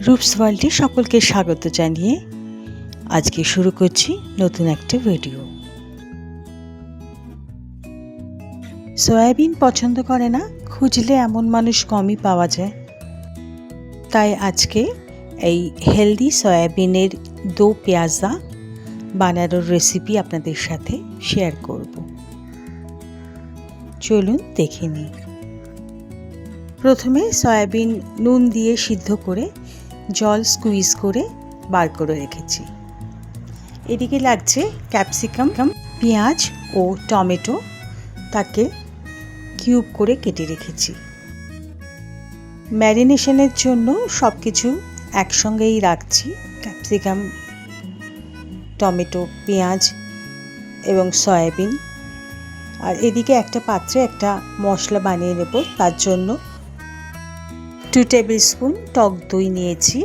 রূপস ওয়ার্ল্ডে সকলকে স্বাগত জানিয়ে আজকে শুরু করছি নতুন একটা ভিডিও। সয়াবিন পছন্দ করে না, খুঁজলে এমন মানুষ কমই পাওয়া যায়। তাই আজকে এই হেলদি সয়াবিনের দো পেঁয়াজা বানানোর রেসিপি আপনাদের সাথে শেয়ার করব। চলুন দেখে নিই। প্রথমে সয়াবিন নুন দিয়ে সিদ্ধ করে জল স্কুইজ করে বার করে রেখেছি। এদিকে লাগছে ক্যাপসিকাম, পেঁয়াজ ও টমেটো, তাকে কিউব করে কেটে রেখেছি। ম্যারিনেশনের জন্য সব কিছু একসঙ্গেই রাখছি, ক্যাপসিকাম, টমেটো, পেঁয়াজ এবং সয়াবিন। আর এদিকে একটা পাত্রে একটা মশলা বানিয়ে নেব। তার জন্য 2 টেবিল স্পুন টক দই নিয়েছি।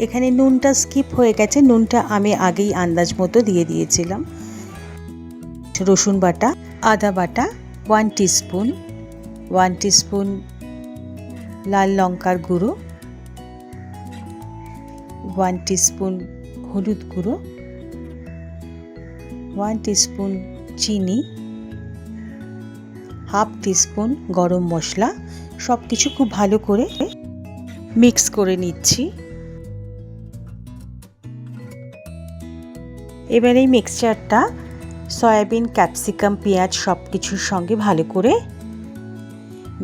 এখানে নুনটা স্কিপ হয়ে গেছে, নুনটা আমি আগেই আন্দাজ মতো দিয়ে দিয়েছিলাম। রসুন বাটা, আদা বাটা 1 টিস্পুন, 1 টিস্পুন লাল লঙ্কার গুঁড়ো, 1 টিস্পুন হলুদ গুঁড়ো, 1 টিস্পুন চিনি, হাফ টিস্পুন গরম মশলা। সব কিছু খুব ভালো করে মিক্স করে নিচ্ছি। এবার এই মিক্সচারটা সয়াবিন, ক্যাপসিকাম, পেঁয়াজ সব কিছুর সঙ্গে ভালো করে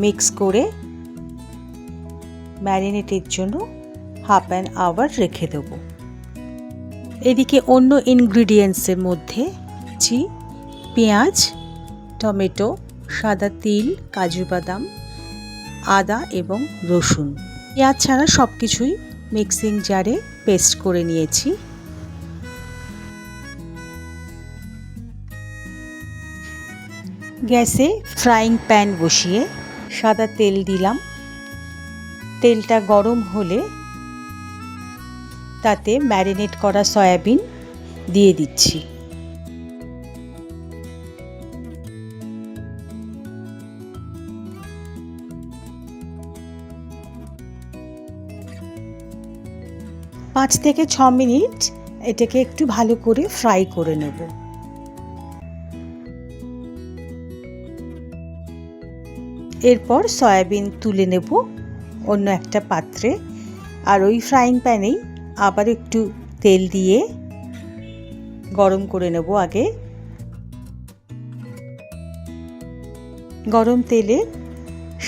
মিক্স করে ম্যারিনেটের জন্য হাফ অ্যান আওয়ার রেখে দেবো। এদিকে অন্য ইনগ্রিডিয়েন্টসের মধ্যে পেঁয়াজ, টমেটো, সাদা তিল, কাজু বাদাম, আদা এবং রসুন। পেঁয়াজ ছাড়া সব কিছুই মিক্সিং জারে পেস্ট করে নিয়েছি। গ্যাসে ফ্রাইং প্যান বসিয়ে সাদা তেল দিলাম। তেলটা গরম হলে তাতে ম্যারিনেট করা সয়াবিন দিয়ে দিচ্ছি। পাঁচ থেকে 6 মিনিট এটাকে একটু ভালো করে ফ্রাই করে নেব। এরপর সয়াবিন তুলে নেব অন্য একটা পাত্রে। আর ওই ফ্রাইং প্যানেই আবার একটু তেল দিয়ে গরম করে নেব। আগে গরম তেলে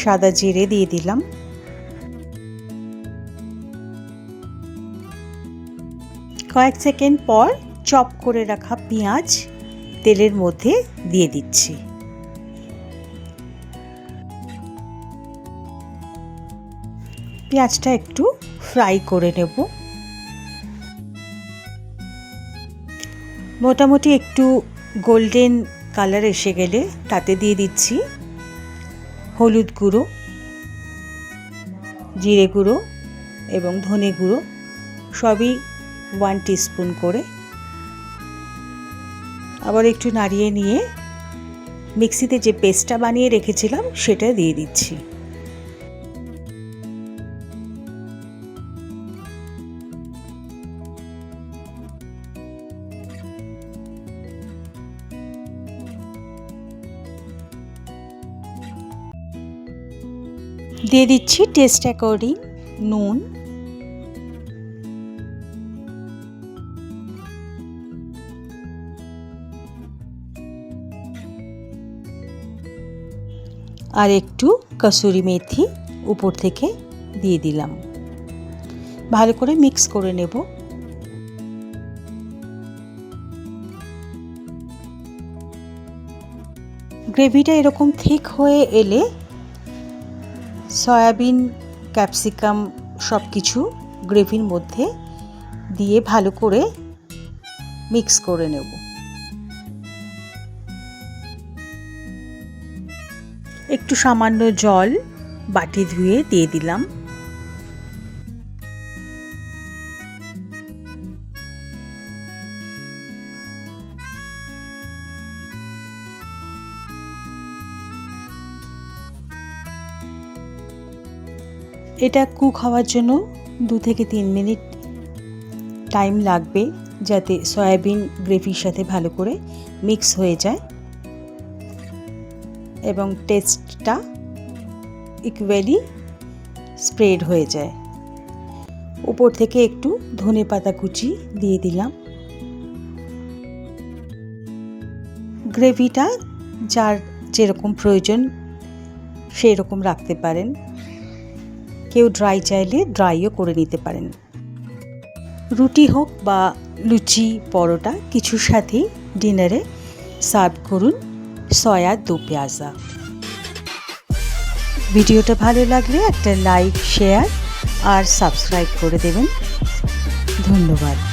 সাদা জিরে দিয়ে দিলাম, কয়েক সেকেন্ড পর চপ করে রাখা পেঁয়াজ তেলের মধ্যে দিয়ে দিচ্ছি। পেঁয়াজটা একটু ফ্রাই করে নেব। মোটামুটি একটু গোল্ডেন কালার এসে গেলে তাতে দিয়ে দিচ্ছি হলুদ গুঁড়ো, জিরে গুঁড়ো এবং ধনে গুঁড়ো, সবই 1 টিস্পুন করে। আবার একটু নাড়িয়ে নিয়ে মিক্সিতে যে পেস্টটা বানিয়ে রেখেছিলাম সেটা দিয়ে দিচ্ছি। দিয়ে দিচ্ছি টেস্ট অ্যাকর্ডিং নুন, আর একটু কসুরি মেথি উপর থেকে দিয়ে দিলাম। ভালো করে মিক্স করে নেব। গ্রেভিটা এরকম থিক হয়ে এলে সয়াবিন, ক্যাপসিকাম সব কিছু গ্রেভির মধ্যে দিয়ে ভালো করে মিক্স করে নেব। একটু সামান্য জল বাটি ধুয়ে দিয়ে দিলাম। এটা কুক হওয়ার জন্য 2 থেকে 3 মিনিট টাইম লাগবে যাতে সয়াবিন গ্রেভির সাথে ভালো করে মিক্স হয়ে যায় এবং টেস্টটা ইকুয়ালি স্প্রেড হয়ে যায়। উপর থেকে একটু ধনেপাতা কুচি দিয়ে দিলাম। গ্রেভিটা যার যেরকম প্রয়োজন সেই রকম রাখতে পারেন, কেউ ড্রাই চাইলে ড্রাইও করে নিতে পারেন। রুটি হোক বা লুচি, পরোটা কিছুর সাথেই ডিনারে সার্ভ করুন সয়া দো পেঁয়াজা। ভিডিওটা ভালো লাগলে একটা লাইক, শেয়ার আর সাবস্ক্রাইব করে দেবেন। ধন্যবাদ।